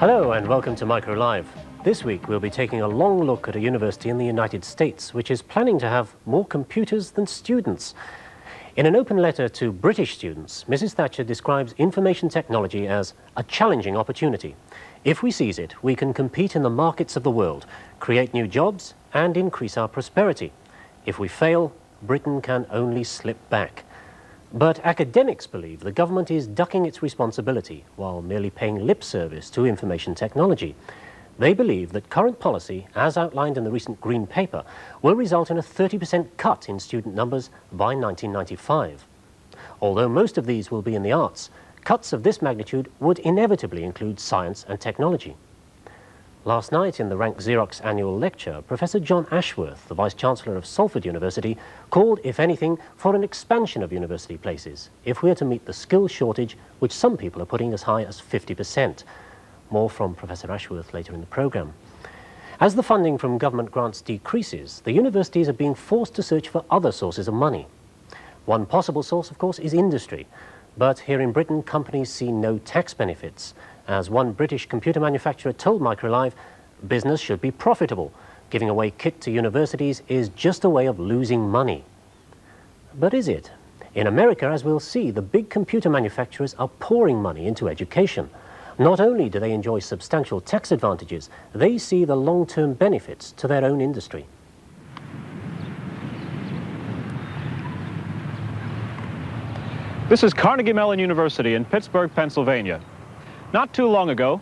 Hello and welcome to Micro Live. This week we'll be taking a long look at a university in the United States which is planning to have more computers than students. In an open letter to British students, Mrs. Thatcher describes information technology as a challenging opportunity. If we seize it, we can compete in the markets of the world, create new jobs and increase our prosperity. If we fail, Britain can only slip back. But academics believe the government is ducking its responsibility while merely paying lip service to information technology. They believe that current policy, as outlined in the recent Green Paper, will result in a 30% cut in student numbers by 1995. Although most of these will be in the arts, cuts of this magnitude would inevitably include science and technology. Last night in the Rank Xerox annual lecture, Professor John Ashworth, the Vice-Chancellor of Salford University, called, if anything, for an expansion of university places if we are to meet the skills shortage which some people are putting as high as 50%. More from Professor Ashworth later in the programme. As the funding from government grants decreases, the universities are being forced to search for other sources of money. One possible source, of course, is industry. But here in Britain, companies see no tax benefits. As one British computer manufacturer told MicroLive, business should be profitable. Giving away kit to universities is just a way of losing money. But is it? In America, as we'll see, the big computer manufacturers are pouring money into education. Not only do they enjoy substantial tax advantages, they see the long-term benefits to their own industry. This is Carnegie Mellon University in Pittsburgh, Pennsylvania. Not too long ago,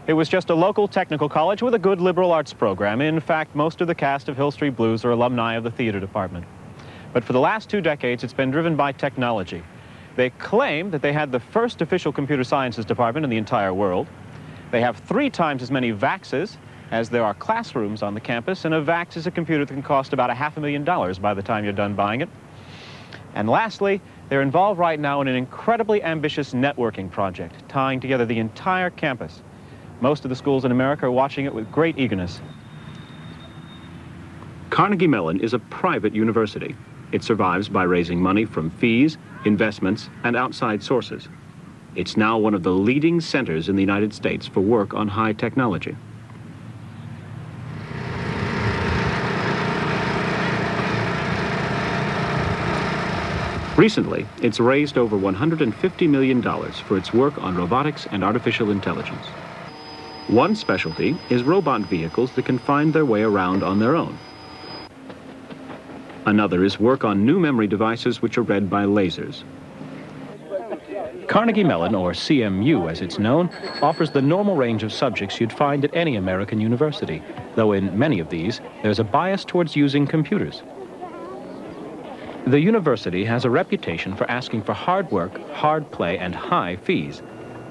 it was just a local technical college with a good liberal arts program. In fact, most of the cast of Hill Street Blues are alumni of the theater department. But for the last 2 decades, it's been driven by technology. They claim that they had the first official computer sciences department in the entire world. They have 3 times as many VAXs as there are classrooms on the campus, and a VAX is a computer that can cost about $500,000 by the time you're done buying it. And lastly, they're involved right now in an incredibly ambitious networking project, tying together the entire campus. Most of the schools in America are watching it with great eagerness. Carnegie Mellon is a private university. It survives by raising money from fees, investments, and outside sources. It's now one of the leading centers in the United States for work on high technology. Recently, it's raised over $150 million for its work on robotics and artificial intelligence. One specialty is robot vehicles that can find their way around on their own. Another is work on new memory devices which are read by lasers. Carnegie Mellon, or CMU as it's known, offers the normal range of subjects you'd find at any American university, though in many of these, there's a bias towards using computers. The university has a reputation for asking for hard work, hard play, and high fees.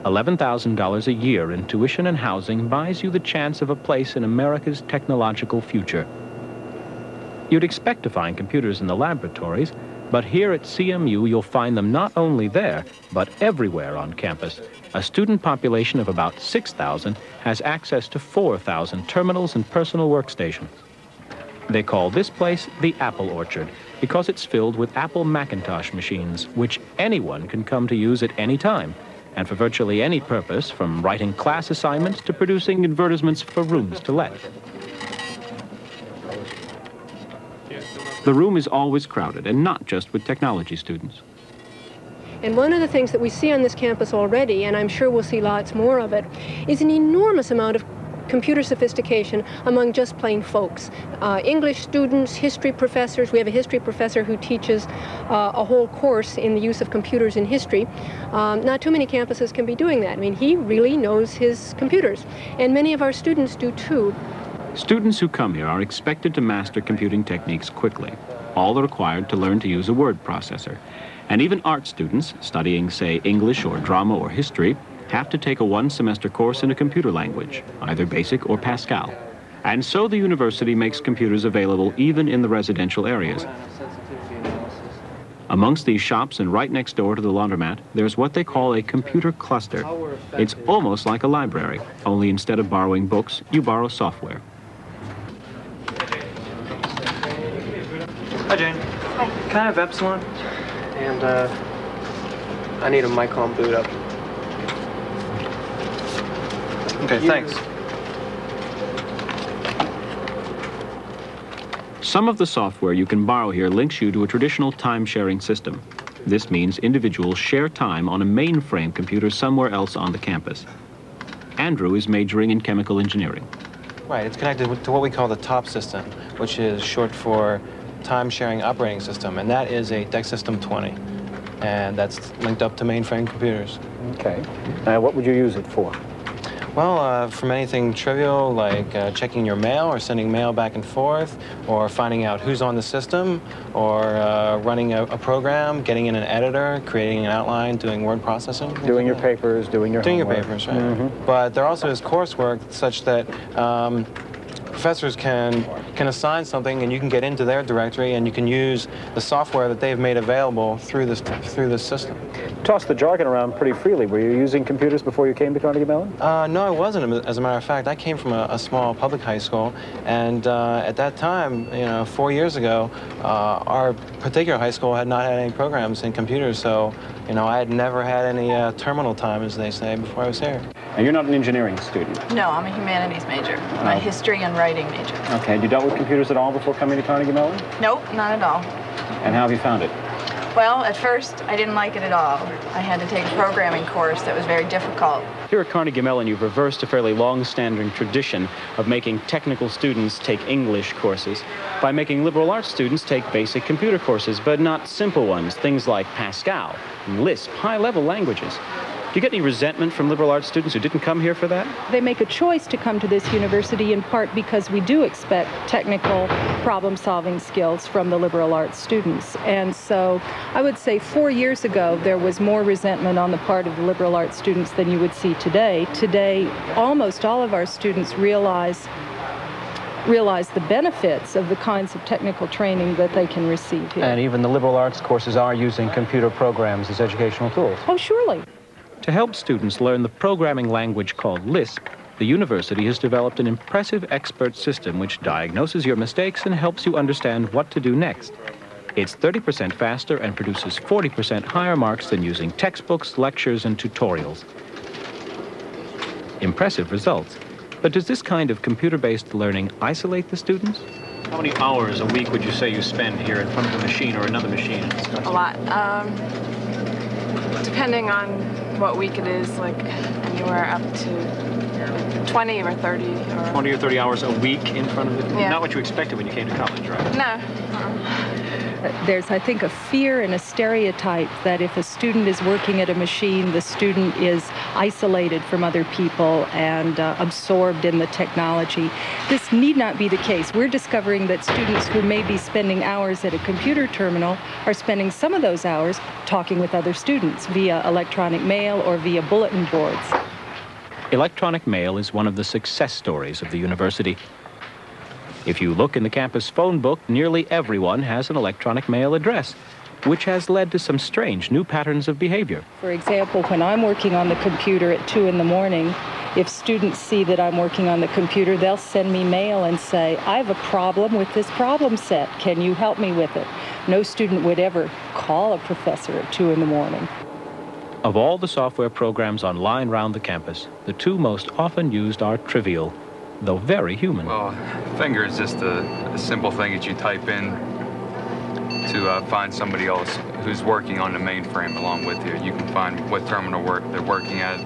$11,000 a year in tuition and housing buys you the chance of a place in America's technological future. You'd expect to find computers in the laboratories, but here at CMU you'll find them not only there, but everywhere on campus. A student population of about 6,000 has access to 4,000 terminals and personal workstations. They call this place the Apple Orchard because it's filled with Apple Macintosh machines, which anyone can come to use at any time, and for virtually any purpose, from writing class assignments to producing advertisements for rooms to let. The room is always crowded, and not just with technology students. And one of the things that we see on this campus already, and I'm sure we'll see lots more of it, is an enormous amount of computer sophistication among just plain folks. English students, history professors. We have a history professor who teaches a whole course in the use of computers in history. Not too many campuses can be doing that. I mean, he really knows his computers, and many of our students do too. Students who come here are expected to master computing techniques quickly. All are required to learn to use a word processor. And even art students studying, say, English or drama or history have to take a 1-semester course in a computer language, either BASIC or Pascal. And so the university makes computers available even in the residential areas. Amongst these shops and right next door to the laundromat, there's what they call a computer cluster. It's almost like a library, only instead of borrowing books, you borrow software. Hi, Jane. Hi. Can I have Epsilon? And, I need a Micron boot up. Okay, thanks. Some of the software you can borrow here links you to a traditional time-sharing system. This means individuals share time on a mainframe computer somewhere else on the campus. Andrew is majoring in chemical engineering. Right, it's connected to what we call the TOP system, which is short for Time-Sharing Operating System, and that is a DEC System 20, and that's linked up to mainframe computers. Okay. What would you use it for? Well, from anything trivial like checking your mail or sending mail back and forth, or finding out who's on the system, or running a program, getting in an editor, creating an outline, doing word processing. Doing your papers, doing your homework. Doing your papers, right. But there also is coursework such that professors can assign something, and you can get into their directory, and you can use the software that they've made available through this system. Toss the jargon around pretty freely. Were you using computers before you came to Carnegie Mellon? No, I wasn't. As a matter of fact, I came from a small public high school, and at that time, 4 years ago, our particular high school had not had any programs in computers, so I had never had any terminal time, as they say, before I was here. Now, you're not an engineering student. No, I'm a humanities major. I'm a history and writing major. Okay, had you dealt with computers at all before coming to Carnegie Mellon? Nope, not at all. And how have you found it? Well, at first, I didn't like it at all. I had to take a programming course that was very difficult. Here at Carnegie Mellon, you've reversed a fairly long-standing tradition of making technical students take English courses by making liberal arts students take basic computer courses, but not simple ones, things like Pascal and Lisp, high-level languages. Do you get any resentment from liberal arts students who didn't come here for that? They make a choice to come to this university in part because we do expect technical problem-solving skills from the liberal arts students. And so I would say 4 years ago there was more resentment on the part of the liberal arts students than you would see today. Today, almost all of our students realize the benefits of the kinds of technical training that they can receive here. And even the liberal arts courses are using computer programs as educational tools. Oh, surely. To help students learn the programming language called Lisp, the university has developed an impressive expert system which diagnoses your mistakes and helps you understand what to do next. It's 30% faster and produces 40% higher marks than using textbooks, lectures, and tutorials. Impressive results. But does this kind of computer-based learning isolate the students? How many hours a week would you say you spend here in front of a machine or another machine? A lot. Depending on what week it is, like anywhere up to 20 or 30. 20 or 30 hours a week in front of it? Yeah. Not what you expected when you came to college, right? No. There's, I think, a fear and a stereotype that if a student is working at a machine, the student is isolated from other people and absorbed in the technology. This need not be the case. We're discovering that students who may be spending hours at a computer terminal are spending some of those hours talking with other students via electronic mail or via bulletin boards. Electronic mail is one of the success stories of the university. If you look in the campus phone book, nearly everyone has an electronic mail address, which has led to some strange new patterns of behavior. For example, when I'm working on the computer at 2 in the morning, if students see that I'm working on the computer, they'll send me mail and say, I have a problem with this problem set. Can you help me with it? No student would ever call a professor at 2 in the morning. Of all the software programs online around the campus, the two most often used are trivial, though very human. Well, Finger is just a simple thing that you type in to find somebody else who's working on the mainframe along with you. You can find what terminal they're working at.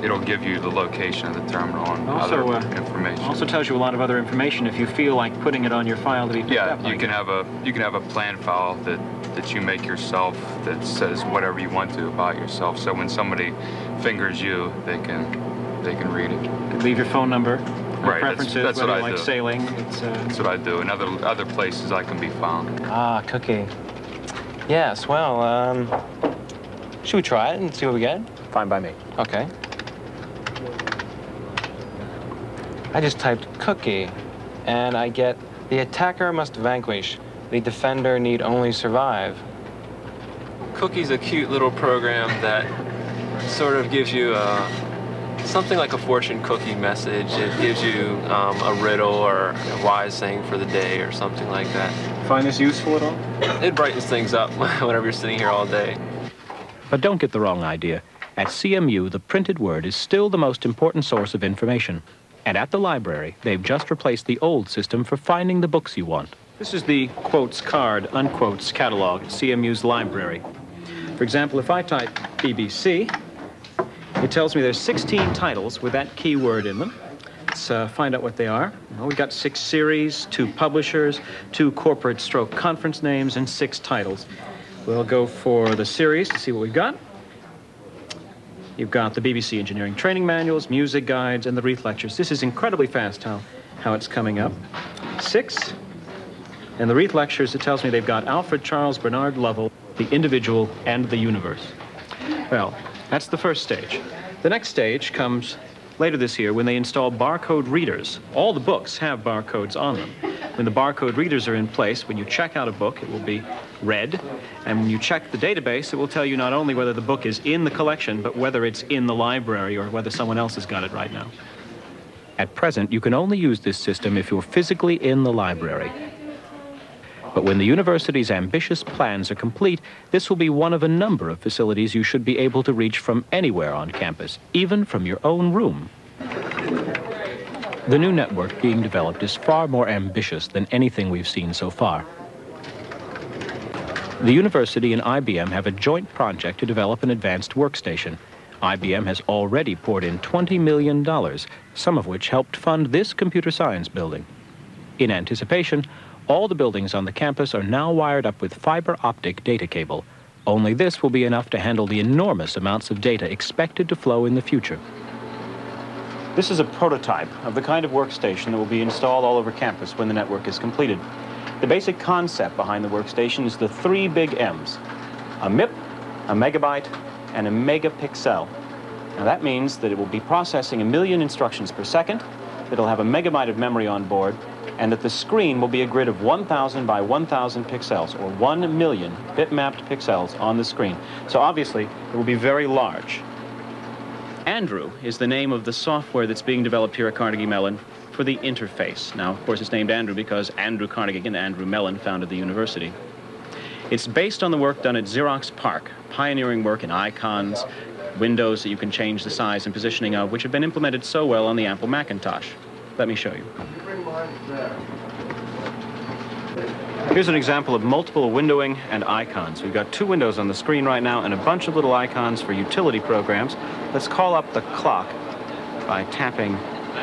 It'll give you the location of the terminal and other information. Also tells you a lot of other information if you feel like putting it on your file to be picked up. Yeah, you can have a plan file that you make yourself that says whatever you want to about yourself. So when somebody fingers you, they can read it. You could leave your phone number, right? Preferences, that's what I like do. Sailing. That's what I do. And other places I can be found. Ah, cookie. Yes. Well, should we try it and see what we get? Fine by me. Okay. I just typed cookie, and I get the attacker must vanquish. The defender need only survive. Cookie's a cute little program that sort of gives you something like a fortune cookie message. It gives you a riddle or a wise saying for the day or something like that. Find this useful at all? It brightens things up whenever you're sitting here all day. But don't get the wrong idea. At CMU, the printed word is still the most important source of information. And at the library, they've just replaced the old system for finding the books you want. This is the quotes card, unquotes catalog at CMU's library. For example, if I type BBC, it tells me there's 16 titles with that keyword in them. Let's find out what they are. Well, we've got 6 series, 2 publishers, 2 corporate stroke conference names, and 6 titles. We'll go for the series to see what we've got. You've got the BBC Engineering Training Manuals, music guides, and the Reith Lectures. This is incredibly fast how it's coming up. 6. And the Reith Lectures, it tells me they've got Alfred Charles Bernard Lovell, The Individual, and the Universe. Well, that's the first stage. The next stage comes later this year when they install barcode readers. All the books have barcodes on them. When the barcode readers are in place, when you check out a book, it will be read. And when you check the database, it will tell you not only whether the book is in the collection, but whether it's in the library or whether someone else has got it right now. At present, you can only use this system if you're physically in the library. But when the university's ambitious plans are complete, this will be one of a number of facilities you should be able to reach from anywhere on campus, even from your own room. The new network being developed is far more ambitious than anything we've seen so far. The university and IBM have a joint project to develop an advanced workstation. IBM has already poured in $20 million, some of which helped fund this computer science building. In anticipation, all the buildings on the campus are now wired up with fiber optic data cable. Only this will be enough to handle the enormous amounts of data expected to flow in the future. This is a prototype of the kind of workstation that will be installed all over campus when the network is completed. The basic concept behind the workstation is the 3 big M's: a MIP, a megabyte, and a megapixel. Now that means that it will be processing 1 million instructions per second, it'll have a megabyte of memory on board, and that the screen will be a grid of 1,000 by 1,000 pixels, or 1 million bitmapped pixels on the screen. So obviously, it will be very large. Andrew is the name of the software that's being developed here at Carnegie Mellon for the interface. Now, of course, it's named Andrew because Andrew Carnegie and Andrew Mellon founded the university. It's based on the work done at Xerox PARC, pioneering work in icons, windows that you can change the size and positioning of, which have been implemented so well on the Apple Macintosh. Let me show you. Here's an example of multiple windowing and icons. We've got 2 windows on the screen right now and a bunch of little icons for utility programs. Let's call up the clock by tapping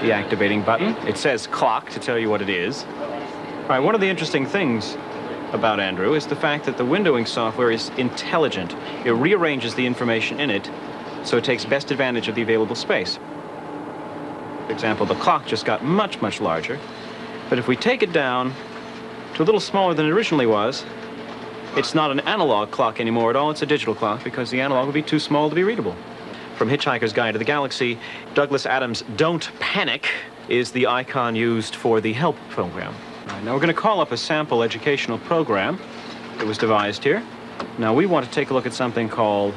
the activating button. It says clock to tell you what it is. All right, one of the interesting things about Andrew is the fact that the windowing software is intelligent. It rearranges the information in it so it takes best advantage of the available space. For example, the clock just got much, much larger. But if we take it down to a little smaller than it originally was, it's not an analog clock anymore at all. It's a digital clock because the analog would be too small to be readable. From Hitchhiker's Guide to the Galaxy, Douglas Adams' Don't Panic is the icon used for the help program. All right, now we're going to call up a sample educational program that was devised here. Now we want to take a look at something called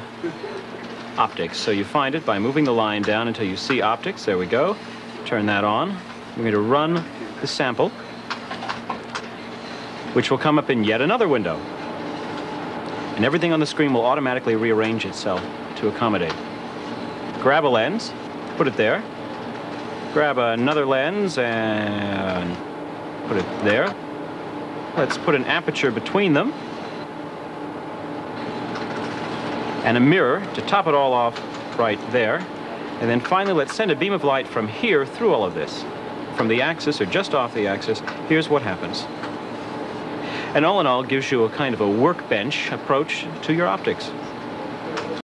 optics. So you find it by moving the line down until you see optics. There we go. Turn that on. We're going to run the sample, which will come up in yet another window. And everything on the screen will automatically rearrange itself to accommodate. Grab a lens, put it there. Grab another lens and put it there. Let's put an aperture between them. And a mirror to top it all off right there. And then finally, let's send a beam of light from here through all of this. From the axis or just off the axis, here's what happens. And all in all, gives you a kind of a workbench approach to your optics.